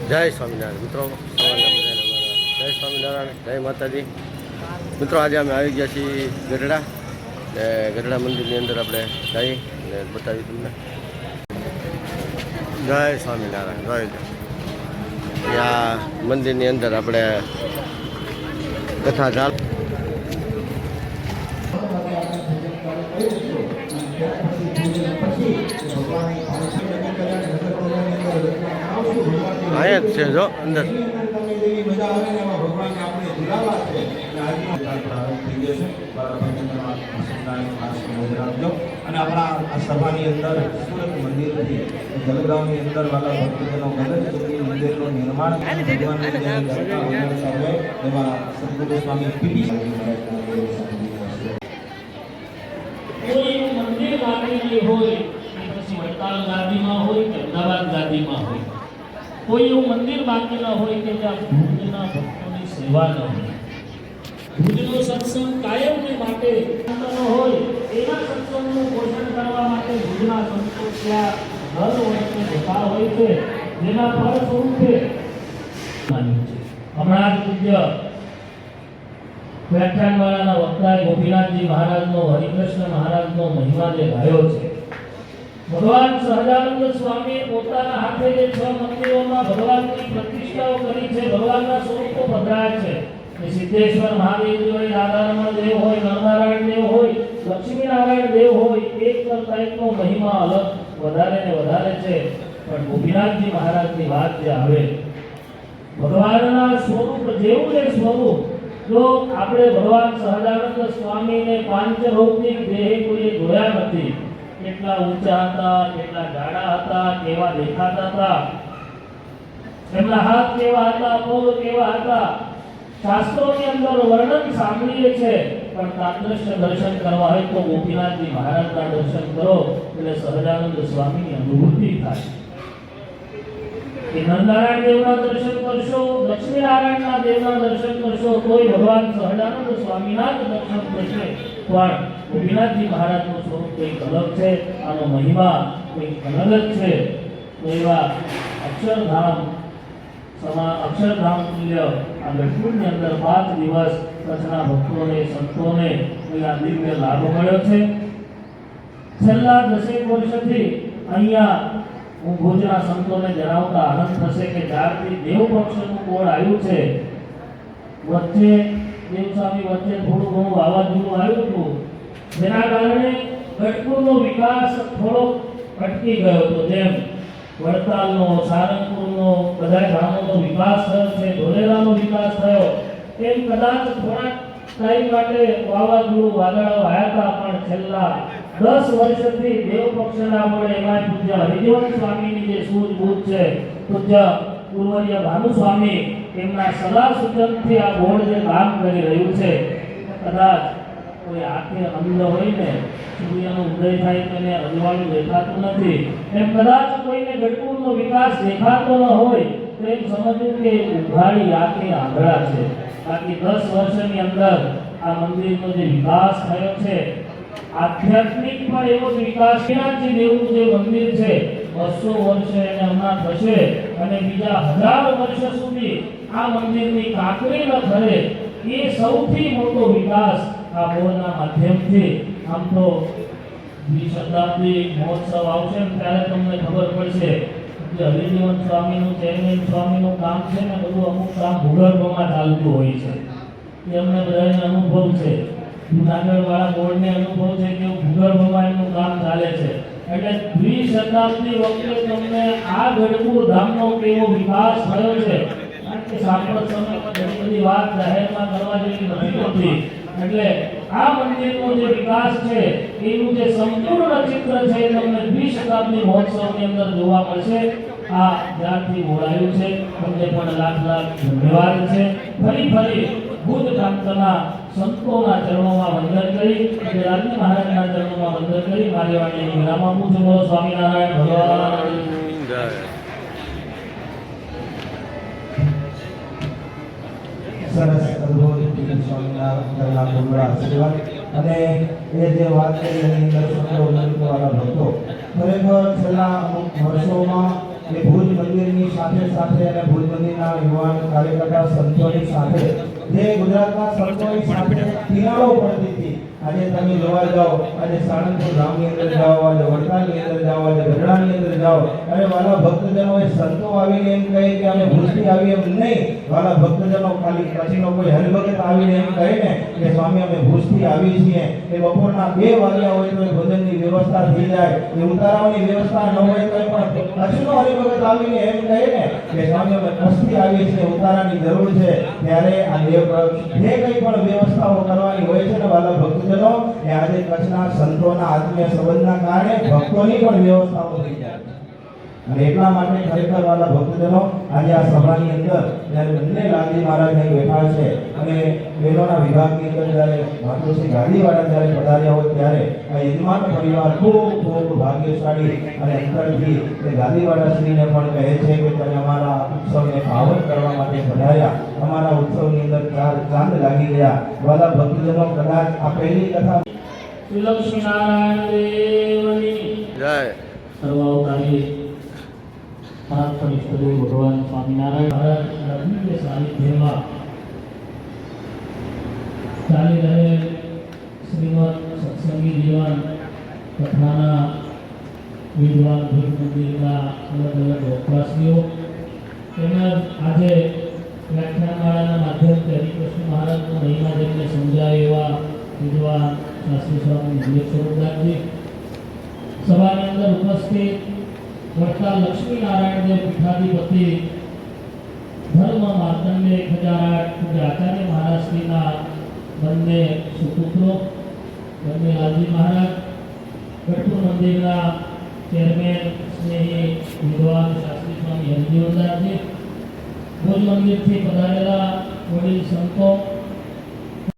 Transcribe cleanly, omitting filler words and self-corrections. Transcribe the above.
જય સ્વામિનારાયણ મિત્રો, જય સ્વામિનારાયણ, જય માતાજી મિત્રો. આજે અમે આવી ગયા છીએ ગઢડા ને ગઢડા મંદિરની અંદર આપણે જઈ ને બતાવી તમને. જય સ્વામિનારાયણ. ત્યાં મંદિરની અંદર આપણે કથા ચાલ અહીંયા જ છે જો અંદર. અને આપણા આ સભાની અંદર સુરત મંદિરથી જલગાંવની અંદર વાલા ભક્તજનો મંદિરનું નિર્માણ એમાં સદગુરુ સ્વામી પીડી કોઈ મંદિર બાકી હોય પછી વડતાલ ગાદીમાં હોય કે અમદાવાદ ગાદીમાં હોય, કોઈ એવું મંદિર બાકી ન હોય કે જ્યાં ભુજના ભક્તોની સેવા ન હોય. ભુજનો સત્સંગ કાયમને માટે હોય, એના સત્સંગનું પોષણ કરવા માટે ભુજના સંતો ત્યાં દર વર્ષે જતા હોય છે, જેના ફળ સ્વરૂપે હમણાં જ પૂજ્ય વ્યાખ્યાનવાળાના વક્તા ગોપીનાથજી મહારાજનો હરિકૃષ્ણ મહારાજનો મહિમા જે ગાયો છે. ભગવાન સહજાનંદ સ્વામી પોતાના હાથે જે 6 મંદિરોમાં ભગવાનની પ્રતિષ્ઠાઓ કરી છે, ભગવાનના સ્વરૂપો પધરાયા છે. સિદ્ધેશ્વર મહાદેવ હોય, રાધારમણ દેવ હોય, નરનારાયણ દેવ હોય, લક્ષ્મીનારાયણ દેવ હોય, એક કરતા એકનો મહિમા અલગ વધારે ને વધારે છે. પણ ગોપીનાથજી મહારાજની વાત જે આવે, ભગવાનના સ્વરૂપ જેવું જે સ્વરૂપ, જો આપણે ભગવાન સહજાનંદ સ્વામીને પાંચભૌતિક દેહે કોઈએ જોયા નથી. કેટલા ઊંચા હતા, કેટલા જાડા હતા, કેવા દેખાતા હતા, એમના હાથ કેવા હતા, પગ કેવા હતા, શાસ્ત્રોની અંદર વર્ણન સાંભળીએ છે. પણ તાદ્રશ્ય દર્શન કરવા હોય તો ગોપીનાથજી મહારાજના દર્શન કરો એટલે સહજાનંદ સ્વામીની અનુભૂતિ થાય. નરનારાયણ દેવના દર્શન કરશો, લક્ષ્મીનારાયણના દેવના દર્શન કરશો તોય ભગવાન સહજાનંદ સ્વામીના જ દર્શન થશે. પણ ગોપીનાથજી મહારાજનું સ્વરૂપ કંઈક અલગ છે, આનો મહિમા કંઈક અલગ જ છે. તો એવા અક્ષરધામ તુલ્ય આ ગઢપુરની અંદર 5 દિવસ કચ્છના ભક્તોને, સંતોને આ દિવ્ય લાભ મળ્યો છે. છેલ્લા 10 વર્ષથી અહીંયા હું ભુજના સંતોને જણાવતા આનંદ થશે કે જ્યારથી દેવ પક્ષનું કોડ આવ્યું છે, વચ્ચે દેવસ્વામી વચ્ચે થોડું ઘણું વાવાઝોડું આવ્યું હતું, જેના કારણે ગઢપુરનો વિકાસ થોડો અટકી ગયો હતો. જેમ વડતાલનો, સારંગપુરનો, બધા ગામોનો વિકાસ થયો છે, ધોલેરાનો વિકાસ થયો, એમ કદાચ થોડા ટાઈમ માટે વાવાઝોડું વાદળો આવ્યા હતા. પણ છેલ્લા 10 વર્ષથી દેવ પક્ષના મળે એમાં પૂજ્ય હરિજીવન સ્વામીની જે સૂઝબૂઝ છે, પૂજ્ય પૂર્વર્ય ભાનુ સ્વામી એમના સલાહ સૂચનથી આ બોર્ડ જે કામ કરી રહ્યું છે, કદાચ કોઈ આંખે અંધ હોય ને, સૂર્યનો ઉદય થાય તો એને અજવાળું દેખાતું નથી, એમ કદાચ કોઈને ગઢપુરનો વિકાસ દેખાતો ન હોય તો એમ સમજવું કે ઉઘાડી આંખે આંધળા છે. બાકી 10 વર્ષની અંદર આ મંદિરનો જે વિકાસ થયો છે, આધ્યાત્મિક પણ એવો જ વિકાસ. શ્રીનાથજી દેવનું જે મંદિર છે 200 વર્ષે એને હમણાં થશે અને બીજા 1000 વર્ષ સુધી આ મંદિરની કાંકરી ન ખરે, એ સૌથી મોટો વિકાસ આ બોર્ડના માધ્યમથી. આમ તો દ્વિશતાબ્દી મહોત્સવ આવશે ને ત્યારે તમને ખબર પડશે કે હરિજીવન સ્વામીનું, ચેરમેન સ્વામીનું કામ છે ને બધું અમુક કામ ભૂગર્ભમાં ચાલતું હોય છે. એ અમને બધાને અનુભવ છે, જૂનાગઢવાળા બોર્ડને અનુભવ છે કે ભૂગર્ભમાં એમનું કામ ચાલે છે. એટલે દ્વિશતાબ્દી વખતે તમને આ ગઢપુર ધામનો કેવો વિકાસ થયો છે, કે સાંપ્રત સમયમાં ઘણી બધી વાત જાહેરમાં કરવા જેવી નથી હોતી. એટલે આ મંદિરનો જે વિકાસ છે એનું જે સંપૂર્ણ ચિત્ર છે એ તમને દ્વિશતાબ્દી મહોત્સવની અંદર જોવા મળશે. આ જ્યારથી બોલાયું છે તમને પણ લાખ ધન્યવાદ છે. ફરી ભુજ પ્રાંતના સંતોના ચરણોમાં વંદન કરી, રાજ્ય મહારાજના ચરણોમાં વંદન કરી મારી વાણીને વિરામ આપું છું. બોલો સ્વામિનારાયણ ભગવાન. સરસ અદભુત સ્વામિનારાયણ આશીર્વાદ. અને એ જે વાત કરી એની અંદર સંતો વાળા ભક્તો ખરેખર છેલ્લા અમુક વર્ષોમાં એ ભુજ મંદિરની સાથે સાથે અને ભુજ મંદિરના યુવાન કાર્યકર્તા સંતોની સાથે જે ગુજરાતના સંતોની સાથે કિનારો પડતી હતી, આજે તમે જોવા જાઓ, આજે સાણંદપુર ગામની અંદર જાઓ, આજે વડતાલની અંદર જાઓ, આજે ગઢડાની અંદર જાઓ, અને વાલા ભક્તજનો એ સંતો આવીને એમ કહે કે અમે ભુજથી આવી એમ નહીં, વાલા ભક્તજનો ખાલી કચ્છનો કોઈ હરિભગત આવીને એમ કહે ને કે સ્વામી અમે ભુજથી આવી છીએ, એ બપોરના 2 વાગ્યા હોય તો એ ભોજનની વ્યવસ્થા થઈ જાય, એ ઉતારવાની વ્યવસ્થા ન હોય તો પણ કચ્છનો હરિભગત આવીને એમ કહે ને કે સ્વામી અમે કચ્છથી આવીએ છીએ, ઉતારાની જરૂર છે, ત્યારે આ જે કંઈ પણ વ્યવસ્થાઓ કરવાની હોય છે ને વાલા ભક્તજનો, એ આજે કચ્છના સંતોના આત્મીય સંબંધના કારણે ભક્તોની પણ વ્યવસ્થાઓ થઈ જાય. અને એટલા માટે ખરેખર વાલા ભક્તજનો આજે આ સભાની અંદર જ્યારે બંને લાલજી મહારાજ અહીં બેઠા છે અને બહેનોના વિભાગની અંદર જ્યારે માતૃશ્રી ગાદીવાળા જ્યારે પધાર્યા હોય ત્યારે આ યજમાન પરિવાર ખૂબ ખૂબ ભાગ્યશાળી અને અંતરથી એ ગાદીવાળા શ્રીને પણ કહે છે કે તમે અમારા ઉત્સવને પાવન કરવા માટે પધાર્યા, અમારા ઉત્સવની અંદર 4 ચાંદ લાગી ગયા. વાલા ભક્તજનો કદાચ આ પહેલી કથા શ્રી લક્ષ્મી નારાયણ દેવની જય સર્વાવતારી પરાત્પર ઈષ્ટદેવ ભગવાન સ્વામિનારાયણ મહારાજના દિવ્ય સાનિધ્યમાં ચાલી રહેલ શ્રીમદ સત્સંગી જીવન કથાના વિદ્વાન ભુજ મંદિરના અલગ અલગ વપરાશીઓ તેમજ આજે વ્યાખ્યાનમાળાના માધ્યમથી હરિકૃષ્ણ મહારાજનો મહિમા જેમને સમજાય એવા વિદ્વાન શાસ્ત્રી સ્વામી વિવેક સ્વરૂપદાસજી, સભાની અંદર ઉપસ્થિત વડતાલ લક્ષ્મી નારાયણ દેવ પીઠાધિપતિ ધર્મ માર્તંડે 1008 પૂજ્ય આચાર્ય મહારાજશ્રીના બંને સુપુત્રો, બંને લાલજી મહારાજ, ગઢપુર મંદિરના ચેરમેન સ્નેહી વિદ્વાન શાસ્ત્રી સ્વામી હરિજીવનદાસજી, ભુજ મંદિરથી પધારેલા વડીલ સંતો,